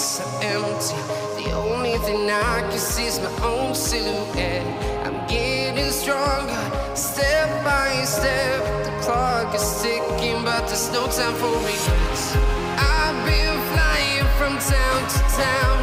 so empty. The only thing I can see is my own silhouette. I'm getting stronger, step by step. The clock is ticking, but there's no time for regrets. I've been flying from town to town,